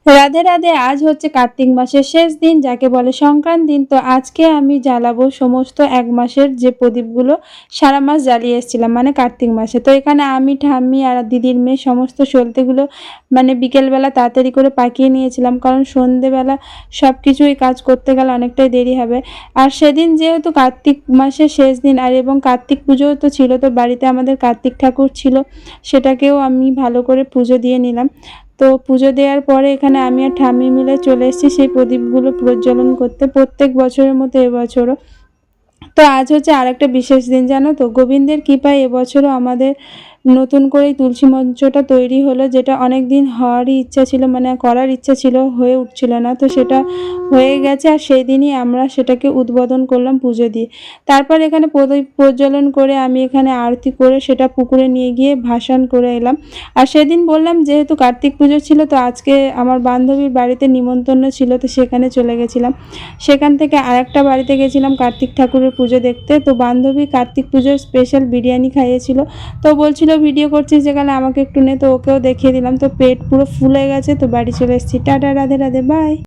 রাধে রাধে। আজ হচ্ছে কার্তিক মাসের শেষ দিন, যাকে বলে সংক্রান্তি দিন। তো আজকে আমি জ্বালাবো সমস্ত ১ মাসের যে প্রদীপগুলো সারা মাস জ্বালিয়ে এসেছিলাম, মানে কার্তিক মাসে। তো এখানে আমি, ঠাম্মি আর দিদির মেয়ে সমস্ত সলতেগুলো মানে বিকেলবেলা তাড়াতাড়ি করে পাকিয়ে নিয়েছিলাম, কারণ সন্ধেবেলা সব কিছুই কাজ করতে গেলে অনেকটাই দেরি হবে। আর সেদিন যেহেতু কার্তিক মাসের শেষ দিন আর এবং কার্তিক পুজোও তো ছিল, তো বাড়িতে আমাদের কার্তিক ঠাকুর ছিল, সেটাকেও আমি ভালো করে পুজো দিয়ে নিলাম। তো পুজো দেওয়ার পরে এখানে আমি আর ঠাম্মি মিলে চলে এসেছি সেই প্রদীপগুলো প্রজ্বলন করতে, প্রত্যেক বছরের মতো এবছরও। তো আজ হচ্ছে আরেকটা বিশেষ দিন, জানো তো, গোবিন্দের কৃপায় এবছরও আমাদের নতুন করে তুলসী মঞ্চটা তৈরি হলো, যেটা অনেক দিন হওয়ারই ইচ্ছা ছিল, মানে করার ইচ্ছা ছিল, হয়ে উঠছিল না। তো সেটা হয়ে গেছে, আর সেই দিনই আমরা সেটাকে উদ্বোধন করলাম পুজো দিয়ে। তারপর এখানে প্রদীপ প্রজ্বলন করে আমি এখানে আরতি করে সেটা পুকুরে নিয়ে গিয়ে ভাসান করে এলাম। আর সেদিন বললাম যেহেতু কার্তিক পুজো ছিল, তো আজকে আমার বান্ধবীর বাড়িতে নিমন্ত্রণ ছিল, তো সেখানে চলে গেছিলাম। সেখান থেকে আরেকটা বাড়িতে গেছিলাম কার্তিক ঠাকুরের পুজো দেখতে। তো বান্ধবী কার্তিক পুজোর স্পেশাল বিরিয়ানি খাইয়েছিল। তো বলছিল ভিডিও করছিস যেখানে, আমাকে একটু নে। তো ওকেও দেখিয়ে দিলাম। তো পেট পুরো ফুলে গেছে। তো বাড়ি চলে এসেছি। Tata, Radhe Radhe, by.